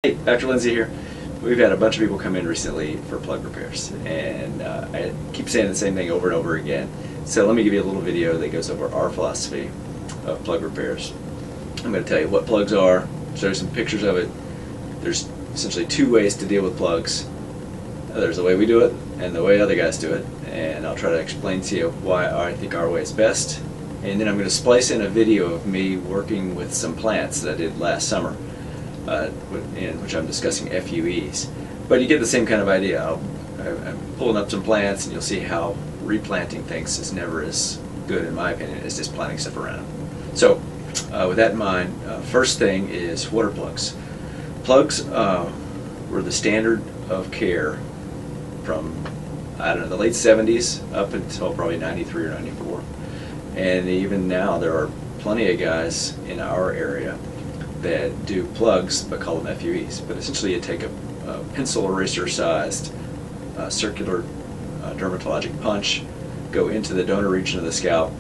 Hey, Dr. Lindsey here. We've had a bunch of people come in recently for plug repairs, and I keep saying the same thing over and over again. So let me give you a little video that goes over our philosophy of plug repairs. I'm going to tell you what plugs are, show you some pictures of it. There's essentially two ways to deal with plugs. There's the way we do it and the way other guys do it, and I'll try to explain to you why I think our way is best. And then I'm going to splice in a video of me working with some plants that I did last summer, in which I'm discussing FUEs. But you get the same kind of idea. I'm pulling up some plants, and you'll see how replanting things is never as good, in my opinion, as just planting stuff around. So with that in mind, first thing is water plugs. Plugs were the standard of care from, I don't know, the late 70s up until probably 93 or 94. And even now there are plenty of guys in our area that do plugs but call them FUEs. But essentially you take a pencil eraser sized circular dermatologic punch, go into the donor region of the scalp,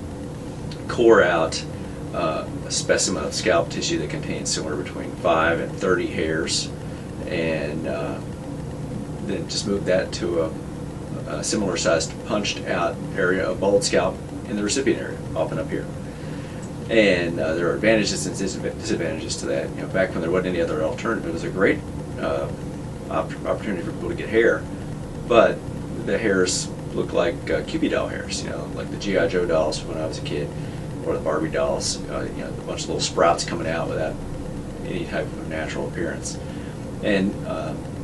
core out a specimen of scalp tissue that contains somewhere between 5 and 30 hairs, and then just move that to a similar sized punched out area of bald scalp in the recipient area, often up here. And there are advantages and disadvantages to that. You know, back when there wasn't any other alternative, it was a great opportunity for people to get hair, but the hairs look like Cupid doll hairs, you know, like the G.I. Joe dolls when I was a kid, or the Barbie dolls, you know, a bunch of little sprouts coming out without any type of natural appearance. And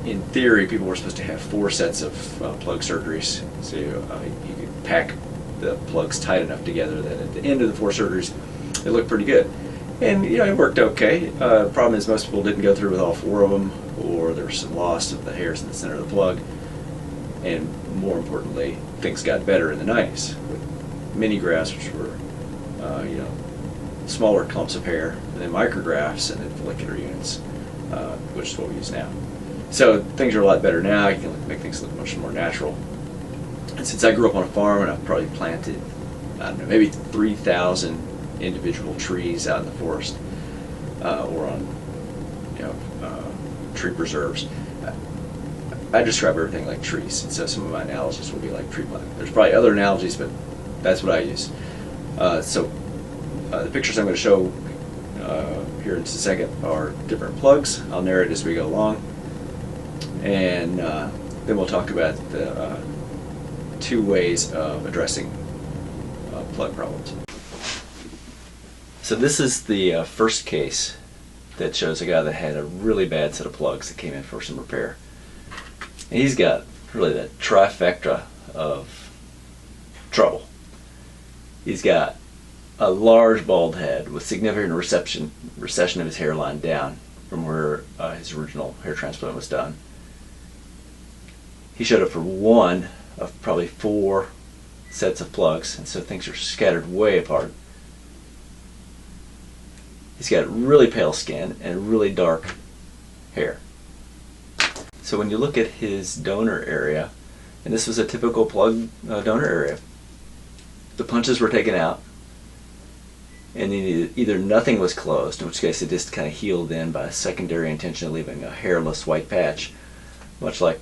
in theory, people were supposed to have 4 sets of plug surgeries, so you could pack the plugs tight enough together that at the end of the 4 surgeries, they looked pretty good. And you know, it worked okay. The problem is most people didn't go through with all 4 of them, or there was some loss of the hairs in the center of the plug. And more importantly, things got better in the 90s with mini grafts, which were you know, smaller clumps of hair, and then micrografts, and then follicular units, which is what we use now. So things are a lot better now. You can make things look much more natural. And since I grew up on a farm, and I've probably planted, I don't know, maybe 3,000 individual trees out in the forest, or on, you know, tree preserves, I describe everything like trees. And so some of my analogies will be like tree planting. There's probably other analogies, but that's what I use. The pictures I'm going to show here in just a second are different plugs. I'll narrate as we go along, and then we'll talk about the 2 ways of addressing plug problems. So this is the first case that shows a guy that had a really bad set of plugs that came in for some repair. And he's got really the trifecta of trouble. He's got a large bald head with significant recession of his hairline down from where his original hair transplant was done. He showed up for 1 of probably 4 sets of plugs, and so things are scattered way apart. He's got really pale skin and really dark hair. So when you look at his donor area, and this was a typical plug donor area, the punches were taken out, and then either nothing was closed, in which case it just kind of healed in by a secondary intention of leaving a hairless white patch, much like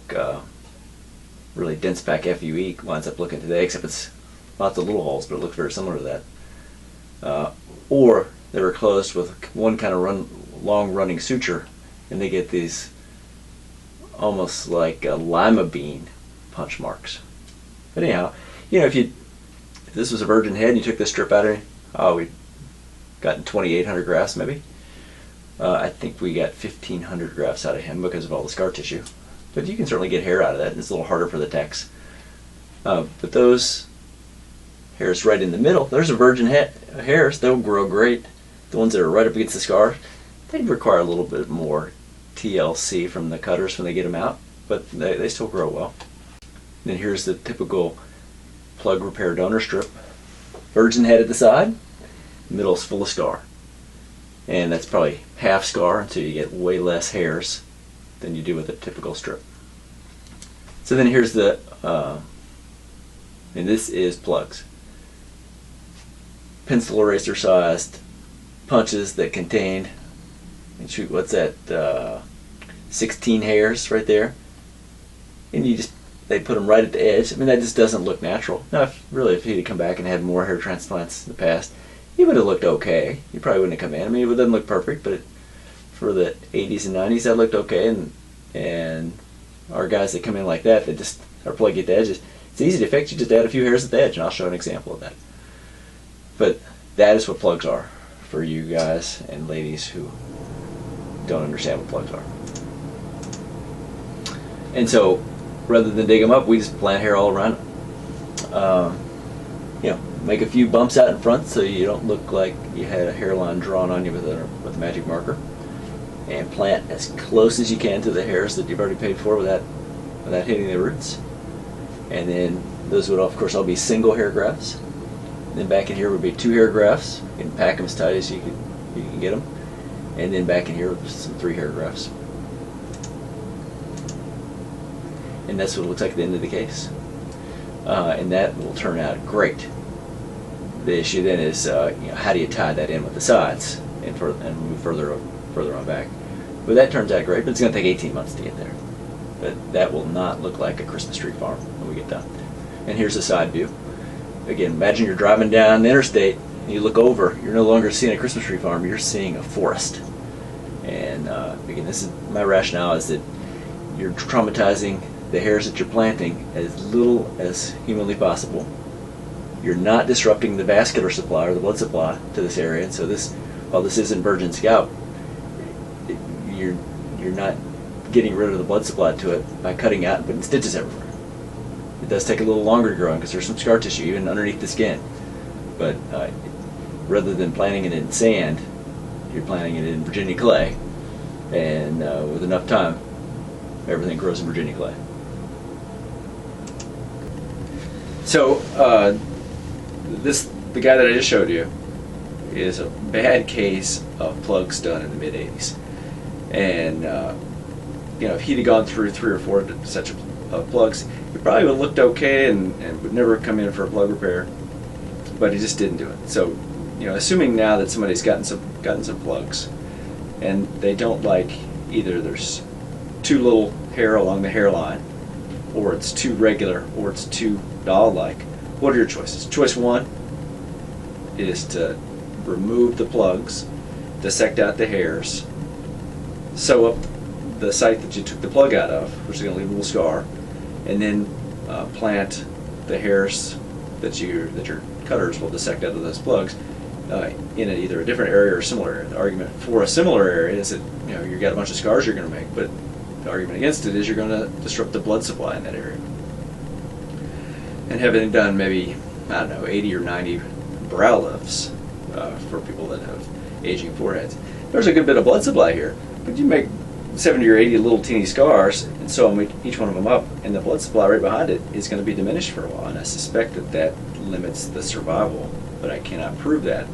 really dense pack FUE winds up looking today, except it's lots of little holes, but it looks very similar to that. Or they were closed with one kind of long running suture, and they get these almost like lima bean punch marks. But anyhow, you know, if this was a virgin head and you took this strip out of it, we'd gotten 2,800 grafts maybe. I think we got 1,500 grafts out of him because of all the scar tissue. But you can certainly get hair out of that, and it's a little harder for the techs. But those hairs right in the middle, there's a virgin hairs, they'll grow great. The ones that are right up against the scar, they require a little bit more TLC from the cutters when they get them out, but they still grow well. And then here's the typical plug repair donor strip. Virgin head at the side, middle's full of scar. And that's probably half scar, so you get way less hairs than you do with a typical strip. So then here's the, and this is plugs. Pencil eraser sized punches that contained, and shoot, what's that, 16 hairs right there, and they put them right at the edge. I mean, that just doesn't look natural. Now, if he'd come back and had more hair transplants in the past, he would have looked okay. He probably wouldn't have come in. I mean, it doesn't look perfect, but for the 80s and 90s, that looked okay. And our guys that come in like that just are pluggy at the edges, it's easy to fix. You just add a few hairs at the edge, and I'll show an example of that. But that is what plugs are for you guys and ladies who don't understand what plugs are. And so, rather than dig them up, we just plant hair all around them. Make a few bumps out in front so you don't look like you had a hairline drawn on you with a magic marker. And plant as close as you can to the hairs that you've already paid for without hitting the roots. And then those would, of course, all be single hair grafts. And then back in here would be 2 hair grafts. You can pack them as tight as you can get them. And then back in here with some 3 hair grafts. And that's what it looks like at the end of the case. And that will turn out great. The issue then is, how do you tie that in with the sides and move further on back? But that turns out great, but it's going to take 18 months to get there. But that will not look like a Christmas tree farm when we get done. And here's a side view. Again, imagine you're driving down the interstate and you look over, you're no longer seeing a Christmas tree farm, you're seeing a forest. And again, this is my rationale, is that you're traumatizing the hairs that you're planting as little as humanly possible. You're not disrupting the vascular supply or the blood supply to this area. And so while this isn't virgin scalp, you're not getting rid of the blood supply to it by cutting out and putting stitches everywhere. It does take a little longer to grow in because there's some scar tissue even underneath the skin. But rather than planting it in sand, you're planting it in Virginia clay, and with enough time, everything grows in Virginia clay. So the guy that I just showed you is a bad case of plugs done in the mid-'80s, and if he'd have gone through 3 or 4 such plugs, he probably would have looked okay and would never come in for a plug repair, but he just didn't do it. So, assuming now that somebody's gotten some plugs, and they don't like, either there's too little hair along the hairline, or it's too regular, or it's too doll-like, what are your choices? Choice 1 is to remove the plugs, dissect out the hairs, sew up the site that you took the plug out of, which is going to leave a little scar, and then plant the hairs that your cutters will dissect out of those plugs in either a different area or a similar area. The argument for a similar area is that you've got a bunch of scars you're going to make, but the argument against it is you're going to disrupt the blood supply in that area. And having done maybe, 80 or 90 brow lifts for people that have aging foreheads, there's a good bit of blood supply here, but you make 70 or 80 little teeny scars and sew each one of them up, and the blood supply right behind it is going to be diminished for a while, and I suspect that limits the survival, but I cannot prove that.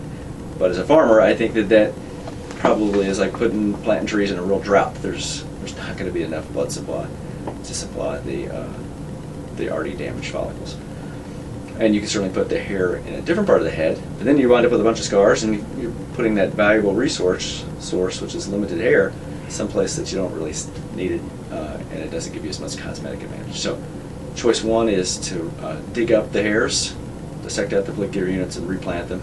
But as a farmer, I think that probably is like planting trees in a real drought. There's not going to be enough blood supply to supply the already damaged follicles. And you can certainly put the hair in a different part of the head, but then you wind up with a bunch of scars, and you're putting that valuable resource source, which is limited hair, someplace that you don't really need it, and it doesn't give you as much cosmetic advantage. So choice 1 is to dig up the hairs, dissect out the follicular units, and replant them.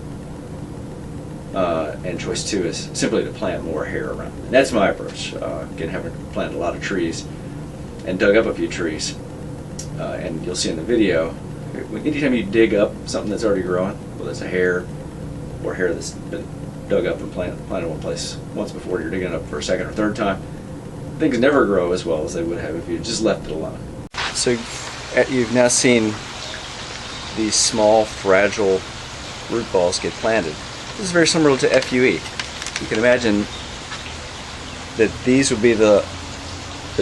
And choice 2 is simply to plant more hair around them. And that's my approach. Again, having planted a lot of trees and dug up a few trees, and you'll see in the video, anytime you dig up something that's already growing, whether it's a hair or hair that's been dug up and planted in one place once before, you're digging it up for a second or third time, things never grow as well as they would have if you just left it alone. So you've now seen these small, fragile root balls get planted. This is very similar to FUE. You can imagine that these would be the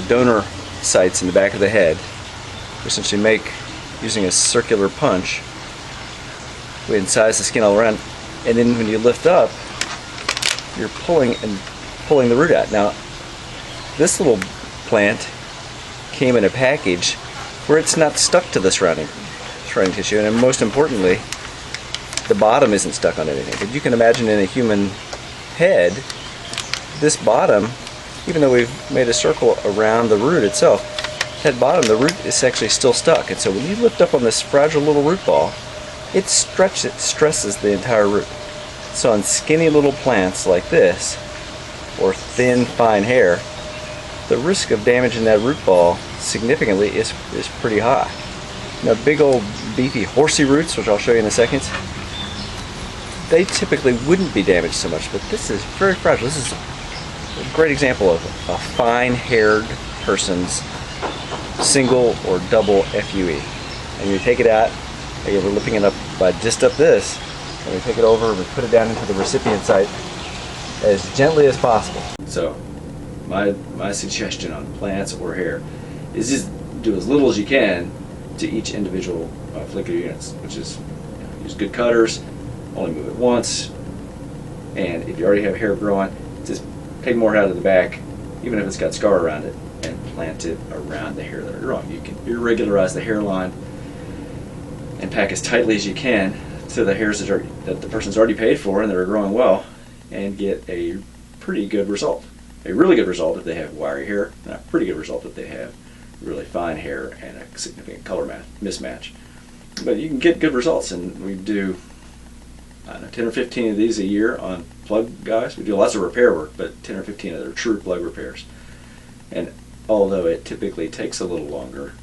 donor sites in the back of the head. We essentially using a circular punch, we incise the skin all around, and then when you lift up, you're pulling the root out. Now, this little plant came in a package where it's not stuck to the surrounding tissue, and most importantly, the bottom isn't stuck on anything. But you can imagine in a human head, this bottom even though we've made a circle around the root itself, at bottom the root is actually still stuck. And so when you lift up on this fragile little root ball, it stresses the entire root. So on skinny little plants like this, or thin, fine hair, the risk of damaging that root ball significantly is pretty high. Now big old beefy horsey roots, which I'll show you in a second, they typically wouldn't be damaged so much, but this is very fragile. This is a great example of a fine-haired person's single or double FUE. And you take it out, again, we're lifting it up by just up this, and we take it over and we put it down into the recipient site as gently as possible. So my suggestion on plants or hair is just do as little as you can to each individual follicular units, which is use good cutters, only move it once, and if you already have hair growing, just take more out of the back, even if it's got scar around it, and plant it around the hair that are growing. You can irregularize the hairline and pack as tightly as you can to the hairs that the person's already paid for and that are growing well, and get a pretty good result. A really good result if they have wiry hair, and a pretty good result if they have really fine hair and a significant color mismatch. But you can get good results, and we do, I don't know, 10 or 15 of these a year on plug guys. We do lots of repair work, but 10 or 15 of them are true plug repairs. And although it typically takes a little longer,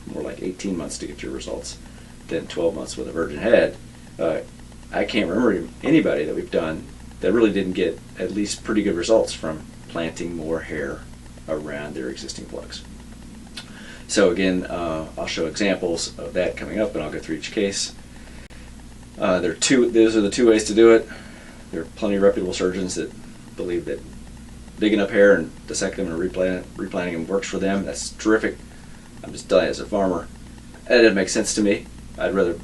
more like 18 months to get your results than 12 months with a virgin head, I can't remember anybody that we've done that really didn't get at least pretty good results from planting more hair around their existing plugs. So again, I'll show examples of that coming up, and I'll go through each case. Those are the two ways to do it. There are plenty of reputable surgeons that believe that digging up hair and dissecting them and replanting them works for them. That's terrific. I'm just telling you, as a farmer, that doesn't make sense to me. I'd rather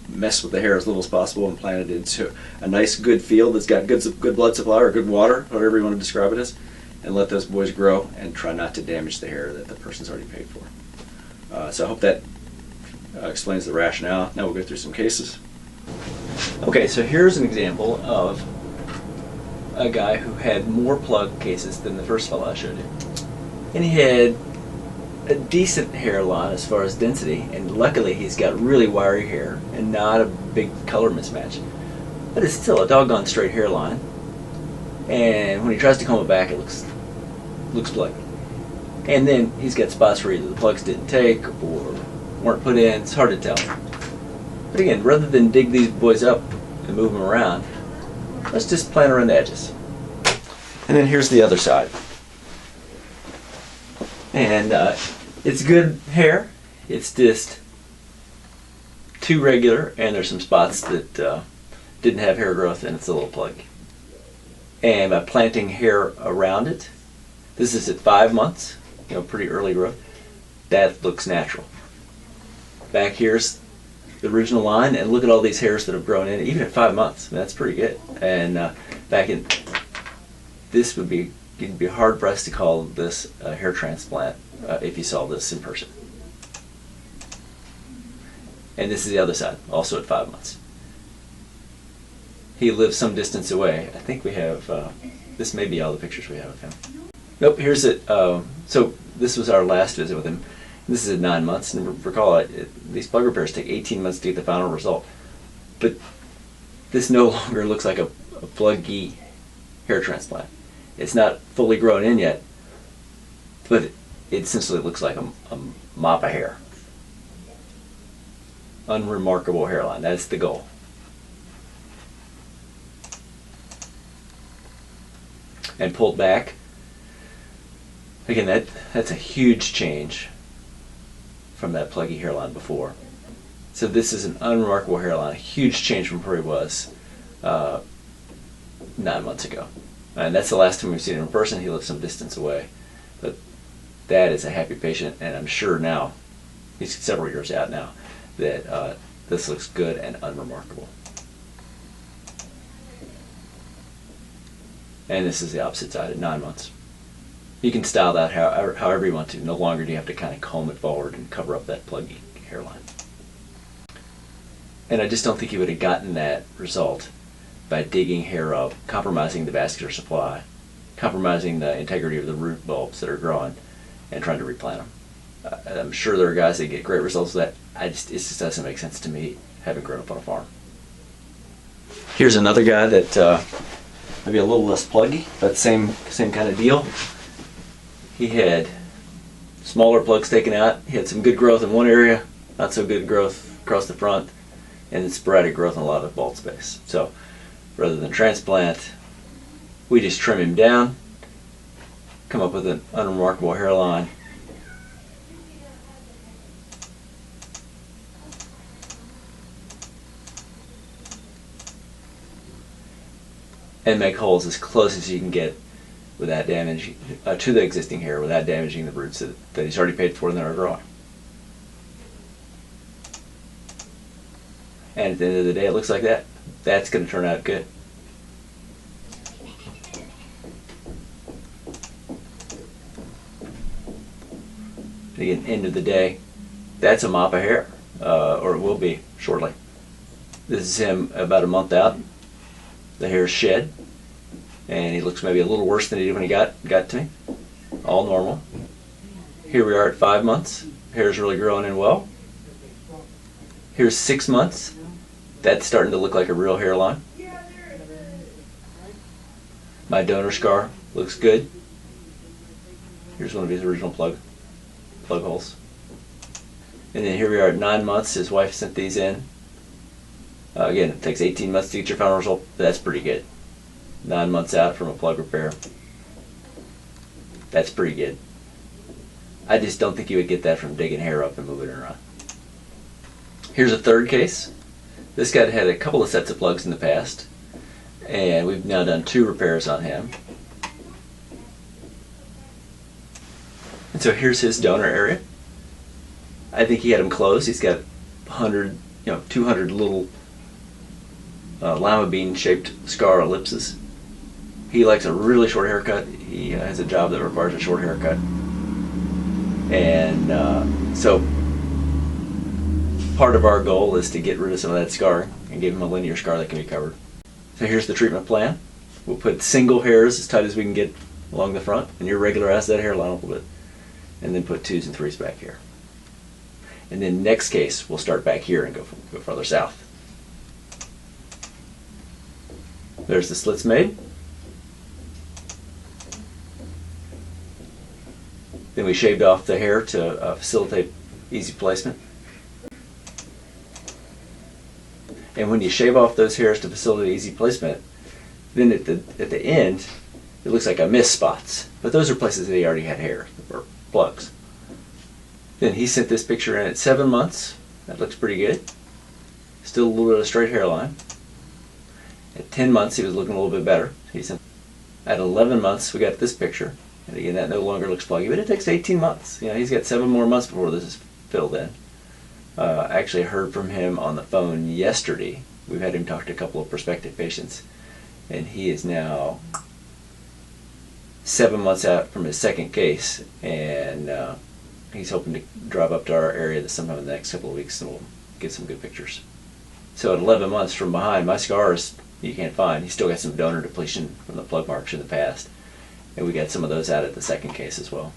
mess with the hair as little as possible and plant it into a nice, good field that's got good blood supply or good water, whatever you want to describe it as, and let those boys grow and try not to damage the hair that the person's already paid for. So I hope that explains the rationale. Now we'll go through some cases. Okay, so here's an example of a guy who had more plug cases than the first fellow I showed you. And he had a decent hairline as far as density, and luckily he's got really wiry hair and not a big color mismatch. But it's still a doggone straight hairline, and when he tries to comb it back, it looks pluggy. And then he's got spots where either the plugs didn't take or weren't put in. It's hard to tell. But again, rather than dig these boys up and move them around, let's just plant around the edges. And then here's the other side. And it's good hair. It's just too regular, and there's some spots that didn't have hair growth, and it's a little pluggy. And by planting hair around it, this is at 5 months, pretty early growth, that looks natural. Back here's the original line, and look at all these hairs that have grown in, even at 5 months. I mean, that's pretty good. And back in, you'd be hard pressed to call this a hair transplant if you saw this in person. And this is the other side, also at 5 months. He lives some distance away. I think we have, this may be all the pictures we have of him. Nope, here's it. So this was our last visit with him. This is at 9 months, and recall, these plug repairs take 18 months to get the final result. But this no longer looks like a pluggy hair transplant. It's not fully grown in yet, but it essentially looks like a mop of hair. Unremarkable hairline, that's the goal. And pulled back. Again, that's a huge change from that pluggy hairline before. So this is an unremarkable hairline, a huge change from where he was 9 months ago. And that's the last time we've seen him in person. He lives some distance away. But that is a happy patient, and I'm sure now, he's several years out now, that this looks good and unremarkable. And this is the opposite side at 9 months. You can style that however you want to. No longer do you have to kind of comb it forward and cover up that pluggy hairline. And I just don't think you would have gotten that result by digging hair up, compromising the vascular supply, compromising the integrity of the root bulbs that are growing and trying to replant them. I'm sure there are guys that get great results with that. It just doesn't make sense to me, having grown up on a farm. Here's another guy that maybe a little less pluggy, but same kind of deal. He had smaller plugs taken out. He had some good growth in one area, not so good growth across the front, and then sporadic growth in a lot of bulb space. So rather than transplant, we just trim him down, come up with an unremarkable hairline, and make holes as close as you can get without damaging to the existing hair, without damaging the roots that he's already paid for and that are growing. And at the end of the day, it looks like that. That's going to turn out good. Again, end of the day, that's a mop of hair, or it will be shortly. This is him about a month out. The hair's shed, and he looks maybe a little worse than he did when he got to me. All normal. Here we are at 5 months. Hair's really growing in well. Here's 6 months. That's starting to look like a real hairline. My donor scar looks good. Here's one of his original plug holes. And then here we are at 9 months. His wife sent these in. Again, it takes 18 months to get your final result, but that's pretty good. 9 months out from a plug repair. That's pretty good. I just don't think you would get that from digging hair up and moving it around. Here's a third case. This guy had a couple of sets of plugs in the past, and we've now done 2 repairs on him. And so here's his donor area. I think he had him closed. He's got 200 little lima bean shaped scar ellipses. He likes a really short haircut. He has a job that requires a short haircut. And so part of our goal is to get rid of some of that scar and give him a linear scar that can be covered. So here's the treatment plan. We'll put single hairs as tight as we can get along the front and irregularize that hairline a little bit. And then put 2s and 3s back here. And then next case, we'll start back here and go further south. There's the slits made. Then we shaved off the hair to facilitate easy placement. And when you shave off those hairs to facilitate easy placement, then at the end, it looks like I missed spots. But those are places that he already had hair, or plugs. Then he sent this picture in at 7 months. That looks pretty good. Still a little bit of straight hairline. At 10 months, he was looking a little bit better. At 11 months, we got this picture. And again, that no longer looks pluggy, but it takes 18 months. He's got 7 more months before this is filled in. I actually heard from him on the phone yesterday. We've had him talk to a couple of prospective patients, and he is now 7 months out from his second case, and he's hoping to drive up to our area sometime in the next couple of weeks, and we'll get some good pictures. So at 11 months from behind, my scars you can't find. He's still got some donor depletion from the plug marks in the past, and we got some of those out at the second case as well.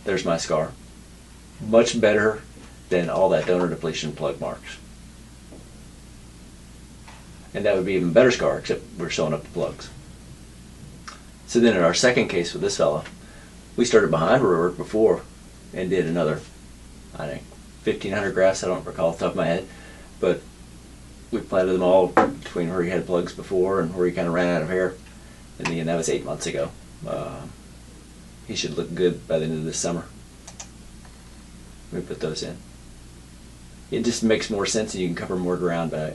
There's my scar. Much better than all that donor depletion plug marks. And that would be even better scar, except we're showing up the plugs. So then in our second case with this fella, we started behind where we worked before and did another, I think, 1,500 grafts. I don't recall off the top of my head, but we planted them all between where he had plugs before and where he kind of ran out of hair. And again, that was 8 months ago. He should look good by the end of this summer. We put those in. It just makes more sense, and you can cover more ground by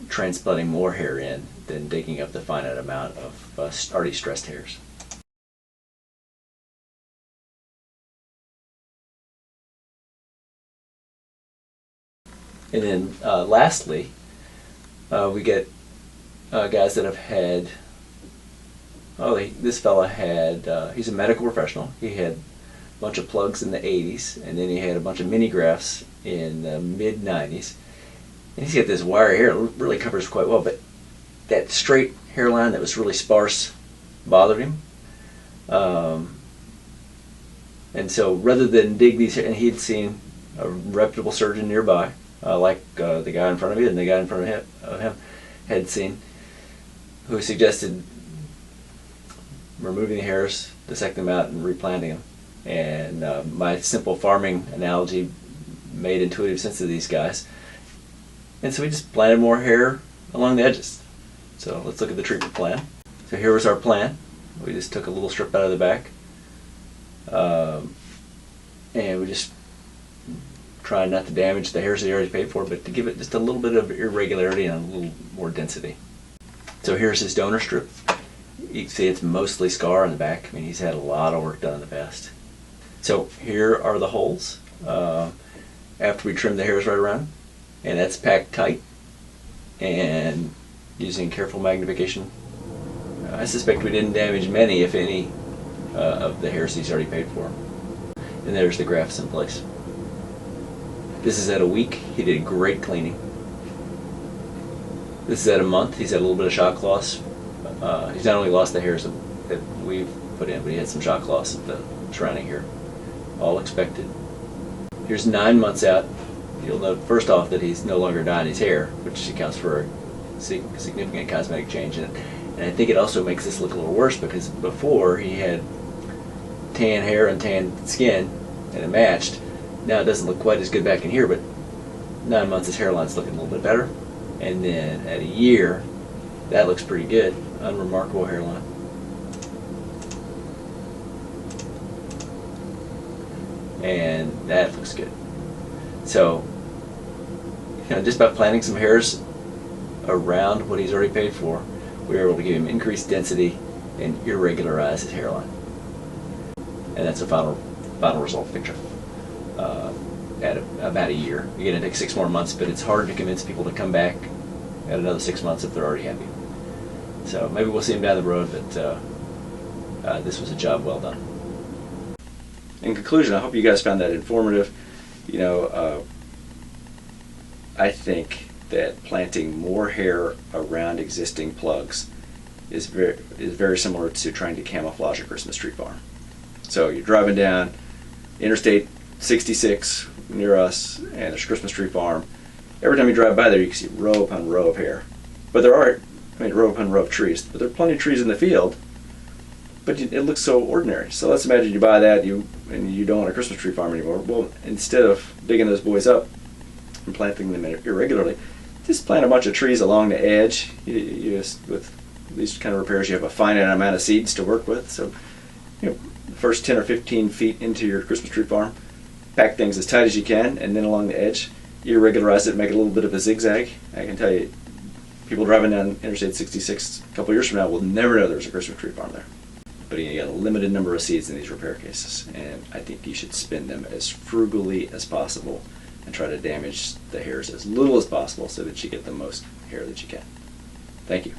transplanting more hair in than digging up the finite amount of already stressed hairs. And then lastly, we get guys that have had, this fella had, he's a medical professional. He had a bunch of plugs in the 80s, and then he had a bunch of mini grafts in the mid 90s. And he's got this wire hair, it really covers quite well, but that straight hairline that was really sparse bothered him. And so rather than dig these, and he'd seen a reputable surgeon nearby, like the guy in front of you and the guy in front of him had seen, who suggested removing the hairs, dissecting them out, and replanting them. And my simple farming analogy made intuitive sense to these guys. And so we just planted more hair along the edges. So let's look at the treatment plan. So here was our plan. We just took a little strip out of the back. And we just tried not to damage the hairs that you already paid for, but to give it just a little bit of irregularity and a little more density. So here's his donor strip. You can see it's mostly scar on the back. I mean, he's had a lot of work done in the past. So here are the holes after we trimmed the hairs right around, and that's packed tight. And using careful magnification, I suspect we didn't damage many, if any, of the hairs he's already paid for. And there's the grafts in place. This is at a week. He did great cleaning. This is at a month. He's had a little bit of shock loss. He's not only lost the hairs that we've put in, but he had some shock loss of the surrounding hair. All expected. Here's 9 months out. You'll note first off that he's no longer dyeing his hair, which accounts for a significant cosmetic change in it. And I think it also makes this look a little worse, because before he had tan hair and tan skin and it matched. Now it doesn't look quite as good back in here, but 9 months his hairline's looking a little bit better. And then at a year, that looks pretty good. Unremarkable hairline. And that looks good. So, just by planting some hairs around what he's already paid for, we were able to give him increased density and irregularize his hairline. And that's the final result picture at about a year. Again, it takes 6 more months, but it's hard to convince people to come back at another 6 months if they're already happy. So maybe we'll see him down the road, but this was a job well done. In conclusion, I hope you guys found that informative. I think that planting more hair around existing plugs is very similar to trying to camouflage a Christmas tree farm. So you're driving down Interstate 66 near us, and there's a Christmas tree farm. Every time you drive by there, you can see row upon row of hair. But there are, row upon row of trees. But there are plenty of trees in the field, but it looks so ordinary. So let's imagine you buy that, and you don't want a Christmas tree farm anymore. Well, instead of digging those boys up and planting them irregularly, just plant a bunch of trees along the edge. You just, with these kind of repairs, you have a finite amount of seeds to work with. So, the first 10 or 15 feet into your Christmas tree farm, pack things as tight as you can, and then along the edge, you irregularize it, make it a little bit of a zigzag. I can tell you, people driving down Interstate 66 a couple years from now will never know there's a Christmas tree farm there. But you got a limited number of seeds in these repair cases, and I think you should spend them as frugally as possible and try to damage the hairs as little as possible so that you get the most hair that you can. Thank you.